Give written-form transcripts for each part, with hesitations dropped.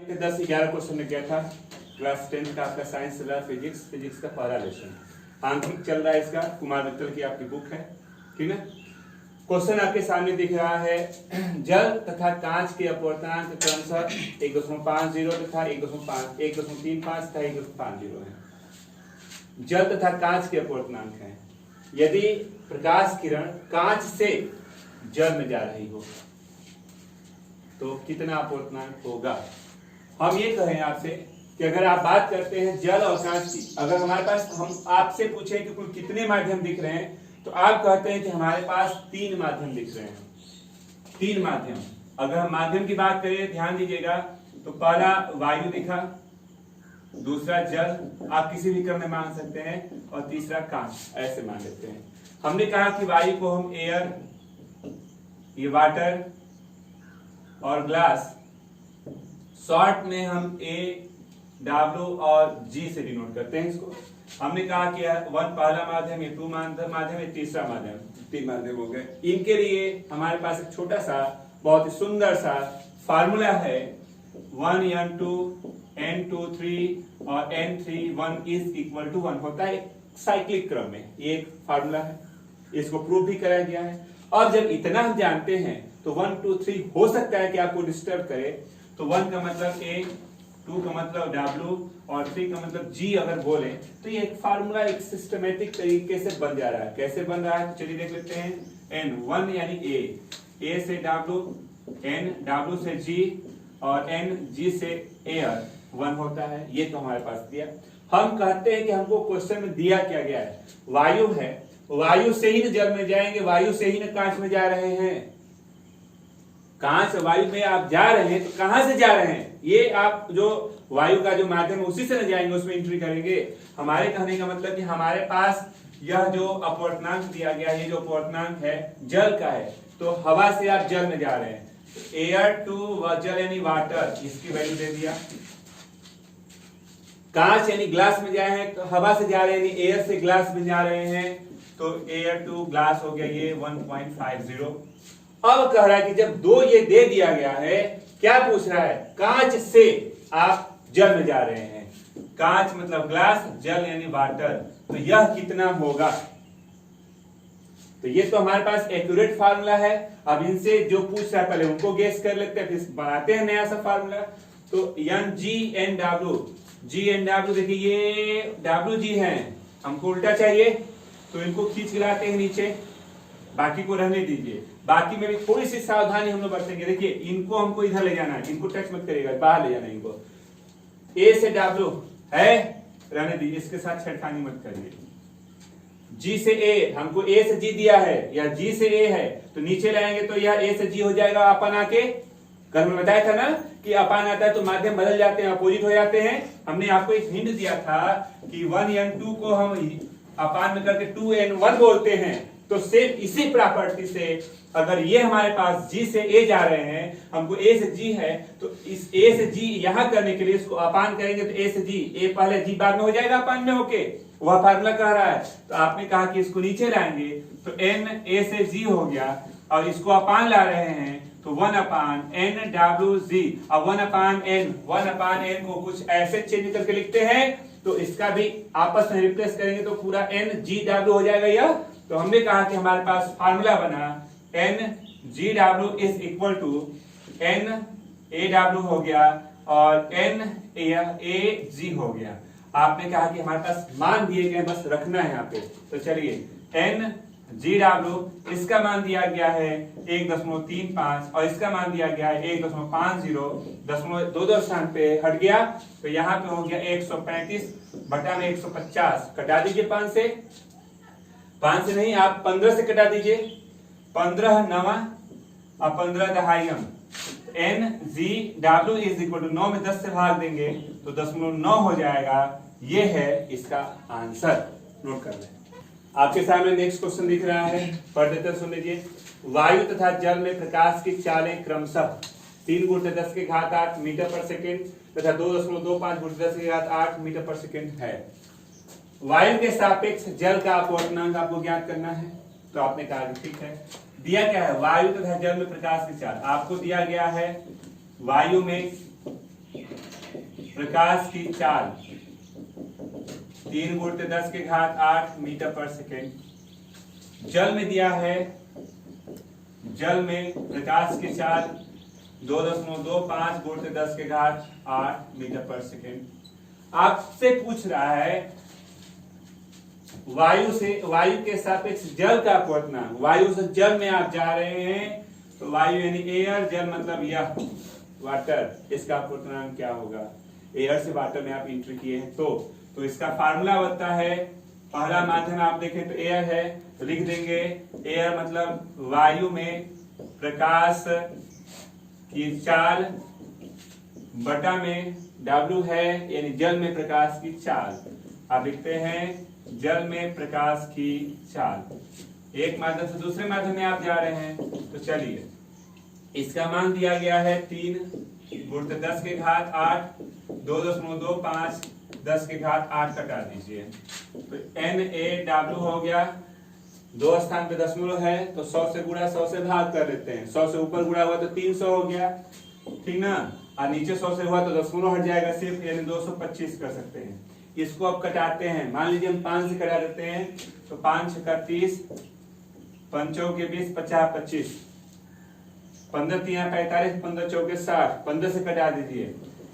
10-11 question में क्या था, क्लास 10 का आपका साइंस चल रहा है, फिजिक्स का पहला लेसन आंतरिक चल रहा है। इसका कुमार मित्तल की आपकी बुक है, ठीक है। क्वेश्चन आपके सामने दिख रहा है, जल तथा कांच के अपवर्तनांक क्रमशः 1.50 तथा 1.35 तथा 1.50 है। जल तथा कांच के अपवर्तनांक है। यदि प्रकाश किरण कांच से जल में जा रही हो तो कितना अपवर्तनांक होगा। हम ये कहें आपसे कि अगर आप बात करते हैं जल और कांच की, अगर हमारे पास हम आपसे पूछें कि कुल कितने माध्यम दिख रहे हैं तो आप कहते हैं कि हमारे पास 3 माध्यम दिख रहे हैं। 3 माध्यम। अगर हम माध्यम की बात करें, ध्यान दीजिएगा, तो पहला वायु दिखा, दूसरा जल, आप किसी भी क्रम में मान सकते हैं, और तीसरा कांच, ऐसे मान लेते हैं। हमने कहा कि वायु को हम एयर, ये वाटर और ग्लास, शॉर्ट में हम ए, डब्ल्यू और जी से डिनोट करते हैं इसको। हमने कहा कि 1 पहला माध्यम, ये 2 माध्यम, ये तीसरा माध्यम, 3 माध्यम हो गए। इनके लिए हमारे पास एक छोटा सा बहुत ही सुंदर सा फार्मूला है, 1n2 n2 3 और n3 1 इज इक्वल टू 1 होता है साइक्लिक क्रम में। ये एक फार्मूला है, इसको प्रूव भी कराया गया है। और जब इतना हम जानते हैं तो 1 2 3 हो सकता है कि आपको डिस्टर्ब करे, तो 1 का मतलब ए, 2 का मतलब W और 3 का मतलब G अगर बोले तो ये एक फार्मूला एक सिस्टमेटिक तरीके से बन जा रहा है। कैसे बन रहा है चलिए देख लेते हैं। N1 यानी A से W, N W से G और N G से एयर 1 होता है। ये तो हमारे पास दिया। हम कहते हैं कि हमको क्वेश्चन में दिया क्या गया है, वायु है, वायु से ही न जल में जाएंगे, वायु से ही न कांच में जा रहे हैं। कांच वायु में आप जा रहे हैं तो कहां से जा रहे हैं, ये आप जो वायु का जो माध्यम है उसी से न जाएंगे, उसमें एंट्री करेंगे। हमारे कहने का मतलब कि हमारे पास यह जो अपवर्तनांक दिया गया, ये जो अपवर्तनांक है जल का है, तो हवा से आप जल में जा रहे हैं, एयर टू जल यानी वाटर, इसकी वैल्यू दे दिया। कांच यानी ग्लास में जाए हैं तो हवा से जा रहे हैं, यानी एयर से ग्लास में जा रहे हैं, तो एयर टू ग्लास हो गया ये 1.50। अब कह रहा है कि जब 2 ये दे दिया गया है, क्या पूछ रहा है, कांच से आप जल में जा रहे हैं, कांच मतलब ग्लास, जल यानी वाटर, तो यह कितना होगा। तो ये तो हमारे पास एक्यूरेट फार्मूला है। अब इनसे जो पूछ रहा है पहले उनको गेस कर लेते हैं, फिर बनाते हैं नया सा फार्मूला। तो NGNW, GNW, देखिए ये WG है, हमको उल्टा चाहिए तो इनको खींच गिराते हैं नीचे, बाकी को रहने दीजिए। बाकी में भी थोड़ी सी सावधानी हम लोग बरतेंगे। देखिए इनको हमको इधर ले जाना है, इनको टच मत करिएगा, बाहर ले जाना है इनको। ए से W है, रहने दीजिए, इसके साथ छेड़खानी मत करिए। G से A, हमको A से G दिया है या G से A है, तो नीचे लाएंगे तो यह A से G हो जाएगा अपन आके। कल मैं बताया था ना कि अपान आता है तो माध्यम बदल जाते हैं, अपोजिट हो जाते हैं। हमने आपको एक हिंट दिया था कि 1n2 को हम अपान में करके 2n1 बोलते हैं। तो सेम इसी प्रॉपर्टी से अगर ये हमारे पास G से A जा रहे हैं, हमको A से G है, तो इस A से G यहां करने के लिए इसको अपान करेंगे तो A से G, A पहले G बाद में हो जाएगा अपान में होके, वह फार्मूला कह रहा है। तो आपने कहा कि इसको नीचे लाएंगे तो N A से G हो गया, और इसको अपान ला रहे हैं तो 1/NWG, और 1/N को कुछ ऐसे चेंज करके लिखते हैं, तो इसका भी आपस में रिप्लेस करेंगे तो पूरा NGW हो जाएगा यह। तो हमने कहा कि हमारे पास फार्मूला बना NGW is equal to NAW हो गया और NAG हो गया। आपने कहा कि हमारे पास मान दिए गए, बस रखना है यहाँ पे। तो चलिए NGW, इसका मान दिया गया है 1.35 और इसका मान दिया गया है 1.50, दशमलव 2 स्थान पे हट गया, तो यहाँ पे हो गया 135 बटा में 150। कटा दीजिए 5 से नहीं, आप 15 से कटा दीजिए, 15 9 और 15 दहाइयम। NGW इज इक्वल टू 9 में 10 से भाग देंगे तो 0.9 हो जाएगा। ये है इसका आंसर, नोट कर लें। आपके सामने नेक्स्ट क्वेश्चन दिख रहा है, पढ़ देते सुन लीजिए। वायु तथा जल में प्रकाश की चालें क्रमशः 3 × 10⁸ मीटर पर सेकेंड तथा 2.25 × 10⁸ मीटर पर सेकेंड है। वायु के सापेक्ष जल का अपवर्तनांक आपको ज्ञात करना है। तो आपने कहा कि ठीक है, दिया क्या है, वायु तथा जल में प्रकाश की चाल आपको दिया गया है। वायु में प्रकाश की चाल 3 × 10⁸ मीटर पर सेकेंड। जल में दिया है, जल में प्रकाश की चाल 2.25 × 10⁸ मीटर पर सेकेंड। आपसे पूछ रहा है वायु के सापेक्ष जल का अपवर्तनांक। वायु से जल में आप जा रहे हैं तो वायु यानी एयर, जल मतलब यह वाटर, इसका अपवर्तनांक क्या होगा। एयर से वाटर में आप एंट्री किए हैं तो इसका फार्मूला बनता है, पहला माध्यम आप देखें तो एयर है, तो लिख देंगे एयर मतलब वायु में प्रकाश की चाल बटा में W है, यानी जल में प्रकाश की चाल। आप लिखते हैं जल में प्रकाश की चाल। एक माध्यम से दूसरे माध्यम में आप जा रहे हैं तो चलिए इसका मान दिया गया है 3 × 10⁸, 2.25 10⁸ कटा दीजिए तो NaW हो गया। 2 स्थान पे दशमलव है तो 100 से गुणा 100 से भाग कर लेते हैं। 100 से ऊपर गुणा हुआ तो 300 हो गया, ठीक ना। और नीचे 100 से हुआ तो दशमलव हट जाएगा सिर्फ, यानी 225 कर सकते हैं। इसको अब कटाते हैं, मान लीजिए हम 5 से कटा देते हैं तो 5 × 30, 5 × 20, 50 25, 15 × 3 45, 15 × 4 60, 15 से कटा दीजिए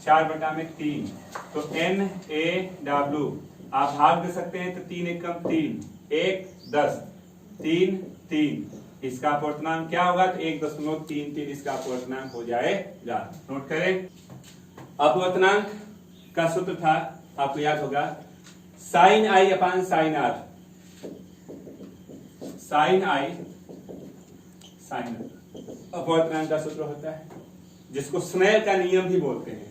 4/3 तो NaW आप भाग दे सकते हैं तो 3 × 3 1 10 3 3 इसका अपवर्तनांक क्या होगा तो 1.33 इसका अपवर्तनांक हो जाएगा। नोट करें, अपवर्तनांक का सूत्र था आपको याद होगा sin I / sin R। sin I sin R अपवर्तनांक का सूत्र होता है, जिसको स्नेल का नियम भी बोलते हैं।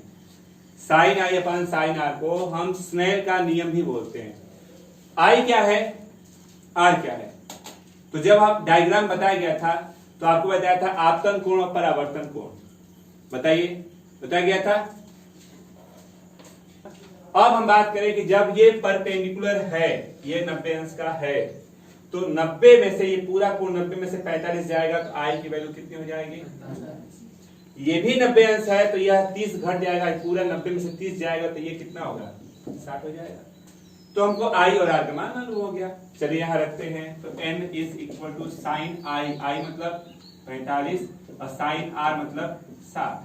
sin I / sin R को हम स्नेल का नियम भी बोलते हैं। I क्या है, R क्या है। तो जब आप डायग्राम बताया गया था तो आपको बताया था आपतन कोण और परावर्तन कोण, बताइए बताया गया था। अब हम बात करें कि जब ये परपेंडिकुलर है, ये 90 अंश का है, तो 90 में से ये पूरा कोण 90 में से 45 जाएगा तो I की वैल्यू कितनी हो जाएगी। ये भी 90 अंश है तो यह 30 घट जाएगा, पूरा 90 में से 30 जाएगा तो ये कितना होगा 60 हो जाएगा। तो हमको I और R का मान मालूम हो गया। चलिए यहाँ रखते हैं तो N = sin I मतलब 45 और sin R मतलब 60।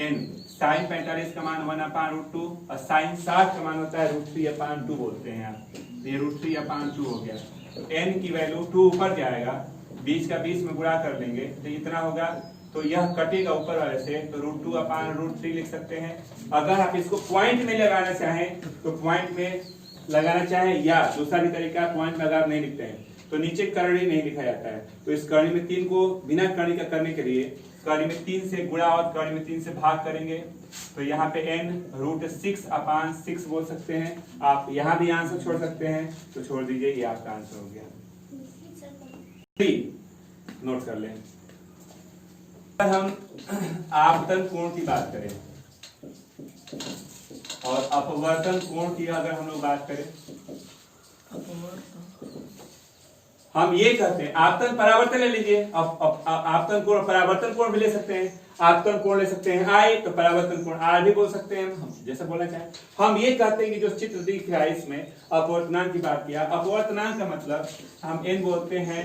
N sin 45 का मान 1/√2 और sin 60 का मान होता है √3/2 बोलते हैं आप, ये √3/2 हो गया। तो N की वैल्यू 2 ऊपर जाएगा, 20 का 20 में गुणा कर लेंगे तो इतना होगा, तो यह कटेगा ऊपर वाले से तो √2/√3 लिख सकते हैं। अगर आप इसको पॉइंट में लगाना चाहें तो पॉइंट में लगाना चाहें, या दूसरा भी तरीका पॉइंट में अगर नहीं लिखते हैं तो नीचे करणी नहीं लिखा जाता है, तो इस करणी में 3 को बिना करणी का करने के लिए करणी में 3 से गुणा और करणी में 3 से भाग करेंगे तो यहाँ पे n √6/6 बोल सकते हैं। आप यहाँ भी आंसर छोड़ सकते हैं तो छोड़ दीजिए, ये आपका आंसर हो गया। नोट कर लें। हम आपतन कोण की बात करें और अपवर्तन कोण की अगर हम लोग बात करें, हम ये कहते हैं आपतन परावर्तन ले लीजिए, आपतन कोण परावर्तन कोण भी ले सकते हैं। आपतन कोण ले सकते हैं I, तो परावर्तन कोण R भी बोल सकते हैं, हम जैसा बोलना चाहें। हम ये कहते हैं कि जो चित्र दिख रहा है इसमें अपवर्तनांक की बात किया। अपवर्तनांक का मतलब हम n बोलते हैं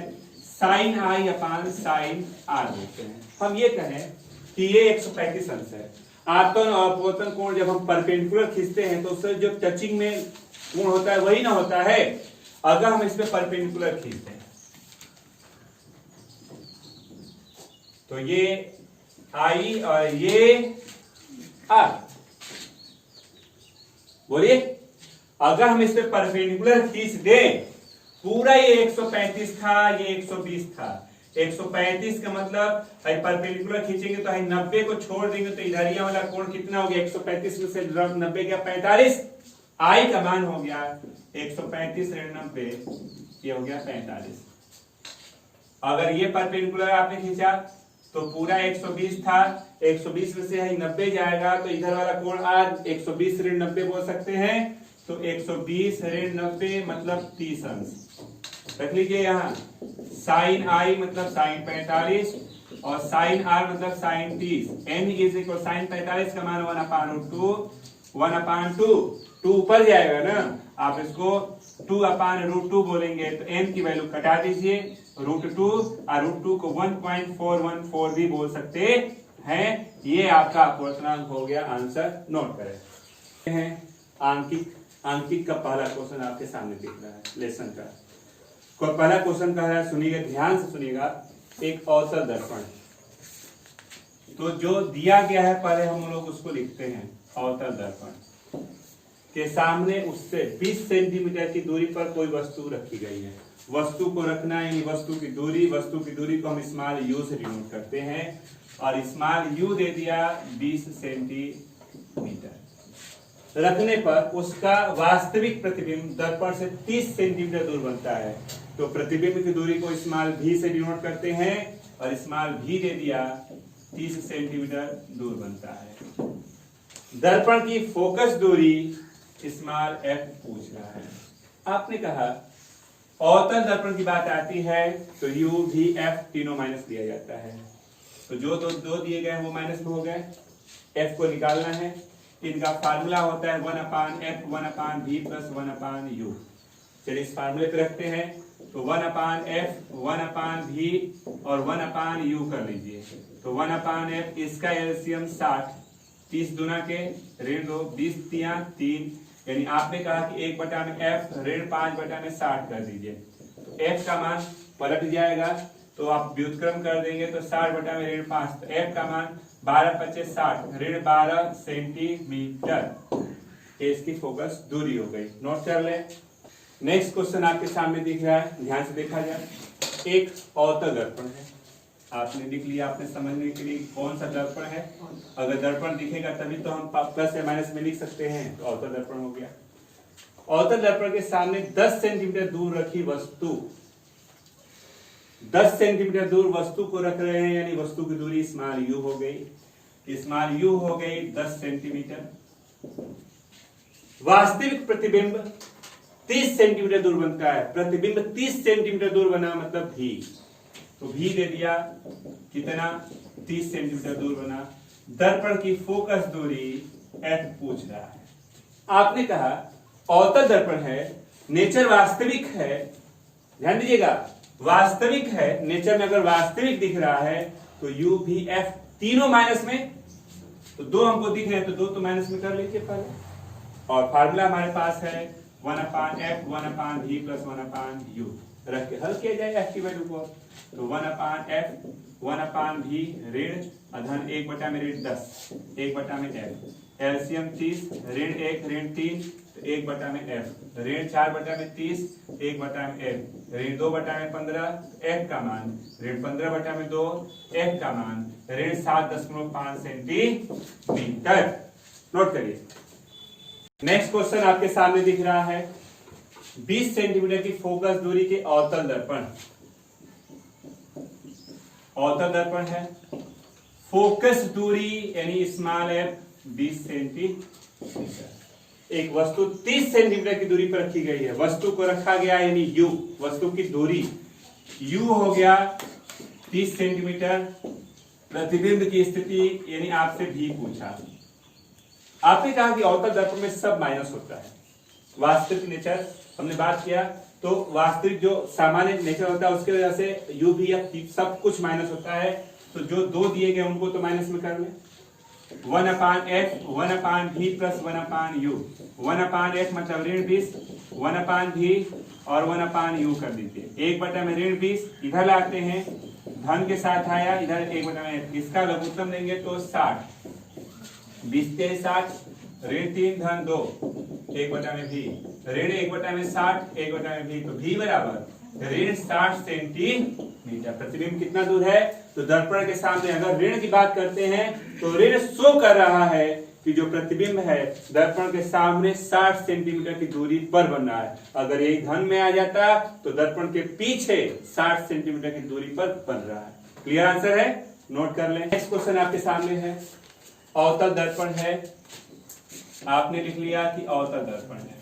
sin I / sin R बोलते हैं। हम ये कहें कि ये 135 अंश है। आपतन और अपवर्तन कोण जब हम परपेंडिकुलर खींचते हैं तो उससे जो टचिंग में कोण होता है वही ना होता है। अगर हम इसमें परपेंडिकुलर खींचते हैं तो ये I और ये R, बोलिए अगर हम इसमें परपेंडिकुलर खींच दें, पूरा ये 135 था, ये 120 था। 135 का मतलब परपेंडिकुलर खींचेंगे तो 90 को छोड़ देंगे तो इधरिया वाला कोण कितना हो गया, 135 में से 90 गया 45, I का मान हो गया 135 ऋण 90, ये हो गया 45। अगर ये परपेंडिकुलर आपने खींचा तो पूरा 120 था, 120 में से 90 जाएगा तो इधर वाला कोण आज 120 ऋण 90 बोल सकते हैं, तो 120 ऋण 90 मतलब 30 अंश। रख लीजिए यहाँ sin I मतलब sin 45 और sin R मतलब sin 30। n = sin 45 का मान 1/√2, 1/2, 2 ऊपर जाएगा ना, आप इसको 2/√2 बोलेंगे तो n की वैल्यू कटा दीजिए, √2 और √2 को 1.414 भी बोल सकते हैं। ये आपका अपवर्तनांक हो गया आंसर, नोट करें। हैं आंकिक का पहला क्वेश्चन आपके सामने दिख रहा है लेसन का। पहला क्वेश्चन कह रहा है, सुनिएगा ध्यान से सुनिएगा, एक अवतल दर्पण। तो जो दिया गया है पहले हम लोग उसको लिखते हैं। अवतल दर्पण के सामने उससे 20 सेंटीमीटर की दूरी पर कोई वस्तु रखी गई है। वस्तु को रखना यानी वस्तु की दूरी को हम स्मॉल यू से डिनोट करते हैं और स्मॉल यू दे दिया 20 सेंटीमीटर। रखने पर उसका वास्तविक प्रतिबिंब दर्पण से 30 सेंटीमीटर दूर बनता है। तो प्रतिबिंब की दूरी को स्मॉल भी से डिनोट करते हैं और स्मॉल भी दे दिया 30 सेंटीमीटर दूर बनता है। दर्पण की फोकस दूरी स्मॉल f पूछ रहा है। आपने कहा अवतल दर्पण की बात आती है तो u v f तीनों माइनस दिया जाता है। तो जो दो दिए गए वो माइनस में हो गए, f को निकालना है। इनका फार्मूला होता है 1/f 1/v प्लस 1/u। चलिए इस फार्मूले पे रखते हैं तो 1/f 1/v और 1/u कर लीजिए। तो 1/f इसका एलसीएम 60, 30 दुना के ऋण 2, 20 तिया 3, यानी आपने कहा कि 1/f ऋण 5/60 कर दीजिए। तो f का मान पलट जाएगा तो आप व्युत्क्रम कर देंगे तो 60/5, तो f का मान 12×5 = 60 ऋण 12 सेंटीमीटर। इसकी फोकस दूरी हो गई, नोट कर ले। नेक्स्ट क्वेश्चन आपके सामने दिख रहा है, ध्यान से देखा जाए। एक अवतल दर्पण है, आपने लिख लिया आपने समझने के लिए कौन सा दर्पण है। अगर दर्पण दिखेगा तभी तो हम प्लस या माइनस में लिख सकते हैं। तो अवतल दर्पण हो गया। अवतल दर्पण के सामने 10 सेंटीमीटर दूर रखी वस्तु, 10 सेंटीमीटर दूर वस्तु को रख रहे हैं यानी वस्तु की दूरी स्मॉल यू हो गई। स्मॉल यू हो गई 10 सेंटीमीटर। वास्तविक प्रतिबिंब 30 सेंटीमीटर दूर बनता है। प्रतिबिंब 30 सेंटीमीटर दूर बना मतलब भी, तो भी दे दिया कितना 30 सेंटीमीटर दूर बना। दर्पण की फोकस दूरी f पूछ रहा है। आपने कहा अवतल दर्पण है, नेचर वास्तविक है, ध्यान दीजिएगा वास्तविक है। नेचर में अगर वास्तविक दिख रहा है तो u v f तीनों माइनस में, तो 2 हमको दिख रहे हैं तो 2 तो माइनस में कर लीजिए पहले। और फार्मूला हमारे पास है 1/f 1/v प्लस 1/u। रख के हल किया जाए f की वैल्यू को, तो 1/f 1/v ऋण अधन 1/10 1/f एलसीएम 30 ऋण 1 ऋण 3 तो 1/f ऋण 4/30 1/f ऋण 2/15 f का मान ऋण 15/2 f का मान ऋण 7.5 सेंटीमीटर। नोट करिए। नेक्स्ट क्वेश्चन आपके सामने दिख रहा है 20 सेंटीमीटर की फोकस दूरी के अवतल दर्पण। अवतल दर्पण है, फोकस दूरी यानी स्मॉल f 20 सेंटीमीटर। एक वस्तु 30 सेंटीमीटर की दूरी पर रखी गई है। वस्तु को रखा गया यानी u, वस्तु की दूरी u हो गया 30 सेंटीमीटर। प्रतिबिंब की स्थिति यानी आपसे भी पूछा। आपने कहा कि अवतल दर्पण में सब माइनस होता है। वास्तविक नेचर हमने बात किया तो वास्तविक जो सामान्य नेचर होता है उसके वजह से u v f सब कुछ माइनस होता है। तो जो 2 दिए गए उनको तो माइनस में कर ले। 1/f 1/v plus 1/u। 1/f मतलब ऋण 20, 1/v और 1/u कर दीजिए। 1 में ऋण 20 इधर लाते हैं, धन के साथ आया इधर 1/f, इसका लघुत्तम देंगे तो 60, 20 के 60 ऋण 3 धन 2 1/v ऋण 1/60 1/v, तो v बराबर ऋण 60 सेंटीमीटर। प्रतिबिंब कितना दूर है तो दर्पण के सामने अगर ऋण की बात करते हैं तो ऋण शो कर रहा है कि जो प्रतिबिंब है दर्पण के सामने 60 सेंटीमीटर की दूरी पर बन रहा है। अगर ये धन में आ जाता तो दर्पण के पीछे 60 सेंटीमीटर की दूरी पर बन रहा है। क्लियर आंसर है, नोट कर लें। नेक्स्ट क्वेश्चन आपके सामने है, अवतल दर्पण है। आपने लिख लिया कि अवतल दर्पण है,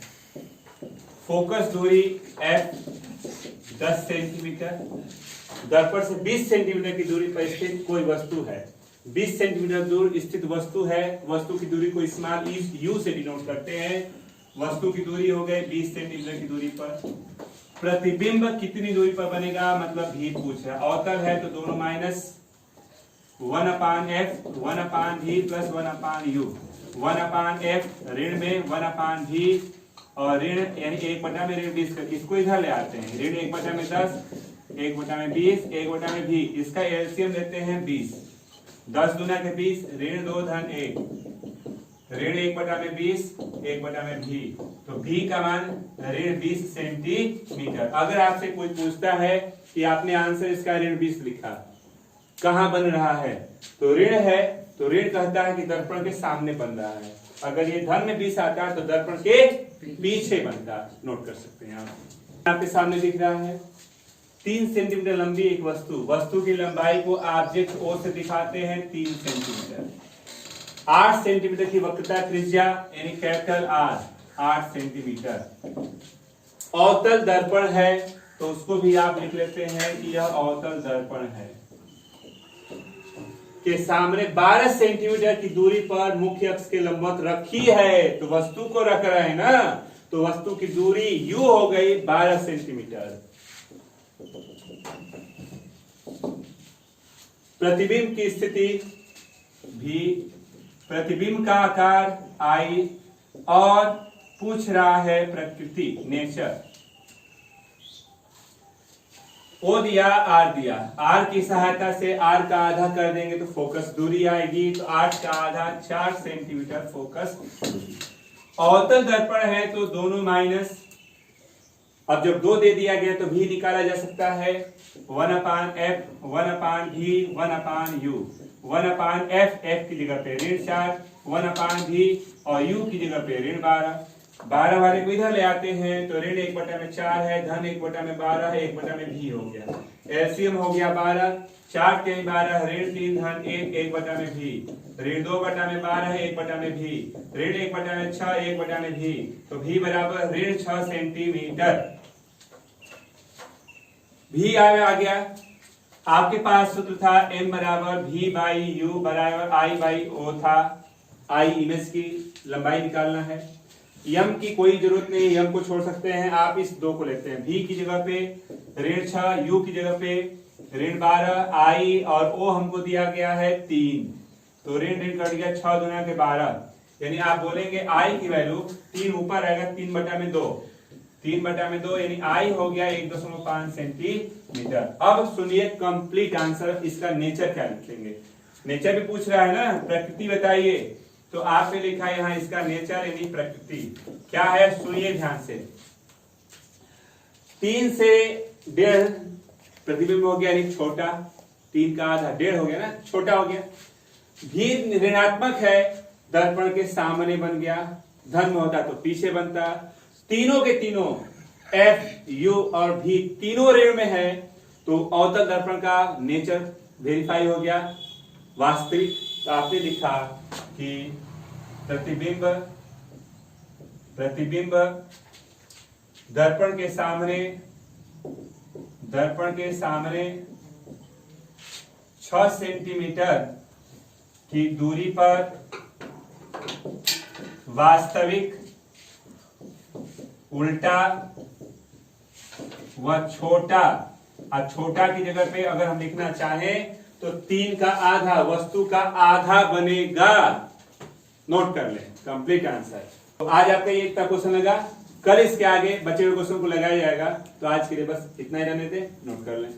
फोकस दूरी f 10 सेंटीमीटर, दर्पण से 20 सेंटीमीटर की दूरी पर स्थित कोई वस्तु है। 20 सेंटीमीटर दूर स्थित वस्तु है, वस्तु की दूरी को स्मॉल यू से डिनोट करते हैं। वस्तु की दूरी हो गई 20 सेंटीमीटर की दूरी पर। प्रतिबिंब कितनी दूरी पर बनेगा, मतलब भी पूछ रहा है। अवतल है तो दोनों minus 1/f 1/v plus 1/u 1/f ऋण में 1/v और ऋण यानी 1/में ऋण 20 इसको इधर ले आते हैं। ऋण 1/10 1/20 1/v इसका एलसीएम लेते हैं 20। 10 दूना के 20 ऋण 2 धन 1 ऋण 1/20 1/v तो v का मान ऋण 20 सेंटीमीटर। अगर आपसे कोई पूछता है कि आपने आंसर इसका ऋण 20 लिखा, कहां बन रहा है, तो ऋण है तो ऋण कहता है कि दर्पण के सामने बन रहा है। अगर ये धन में 20 आता है तो दर्पण के पीछे बनता है। नोट कर सकते हैं आप। आपके सामने दिख रहा है 3 सेंटीमीटर लंबी एक वस्तु की लंबाई को ऑब्जेक्ट ओ से दिखाते हैं 3 सेंटीमीटर। 8 सेंटीमीटर की वक्रता त्रिज्या यानी कैपिटल आर 8 सेंटीमीटर। अवतल दर्पण है तो उसको भी आप लिख लेते हैं कि यह अवतल दर्पण है। के सामने 12 सेंटीमीटर की दूरी पर मुख्य अक्ष के लंबवत रखी है, तो वस्तु को रख रहे हैं ना, तो वस्तु की दूरी u हो गई 12 सेंटीमीटर। प्रतिबिंब की स्थिति भी, प्रतिबिंब का आकार I और पूछ रहा है प्रकृति नेचर। O दिया R दिया, R की सहायता से R का आधा कर देंगे तो फोकस दूरी आएगी, तो 8 का आधा 4 सेंटीमीटर फोकस दूरी। अवतल दर्पण है तो दोनों माइनस, अब जब 2 दे दिया गया तो भी निकाला जा सकता है 1/f 1/v 1/u 1/f f की जगह पे ऋण 4 1/v और u की जगह पे ऋण 12 वाले को इधर ले आते हैं तो ऋण 1/4 है, धन 1/12 है, 1/v हो गया। एलसीएम हो गया 12, 4 के 12 ऋण 3 धन 1 1/v ऋण 2/12 है 1/v ऋण 1/6 1/v तो v बराबर ऋण 6 सेंटीमीटर। v आ गया। आपके पास सूत्र था m बराबर v बाई u बराबर i बाई o था। i इमेज की लंबाई निकालना है। यम की कोई जरूरत नहीं, यम को छोड़ सकते हैं, आप इस 2 को लेते हैं। v की जगह पे ऋण 6 u की जगह पे ऋण 12 i और o हमको दिया गया है 3 तो ऋण ऋण कट गया 6 दूना के 12 यानी आप बोलेंगे i की वैल्यू 3 ऊपर आएगा 3/2 3/2 यानी i हो गया 1.5 सेंटीमीटर। अब सुनिए कंप्लीट आंसर, इसका नेचर क्या लिखेंगे। नेचर भी पूछ रहा है ना, प्रकृति बताइए, तो आपने लिखा है यहाँ इसका नेचर यानी प्रकृति क्या है, सुनिए ध्यान से। 3 से 1.5 प्रतिबिंब हो गया यानी छोटा, 3 का आधा 1.5 हो गया ना, छोटा हो गया। भी ऋणात्मक है, दर्पण के सामने बन गया, धन में होता तो पीछे बनता। तीनों के तीनों F, U और V तीनों ऋण में है तो अवतल दर्पण का नेचर वेरीफाई हो गया वास्तविक। तो आपने लिखा कि प्रतिबिंब दर्पण के सामने 6 सेंटीमीटर की दूरी पर वास्तविक, उल्टा व छोटा। और छोटा की जगह पे अगर हम लिखना चाहें तो 3 का आधा, वस्तु का आधा बनेगा। नोट कर लें कंप्लीट आंसर। तो आज आपका ये इतना क्वेश्चन लगा, कल इसके आगे बचे हुए क्वेश्चन को लगाया जाएगा। तो आज के लिए बस इतना ही रहने दें, नोट कर लें।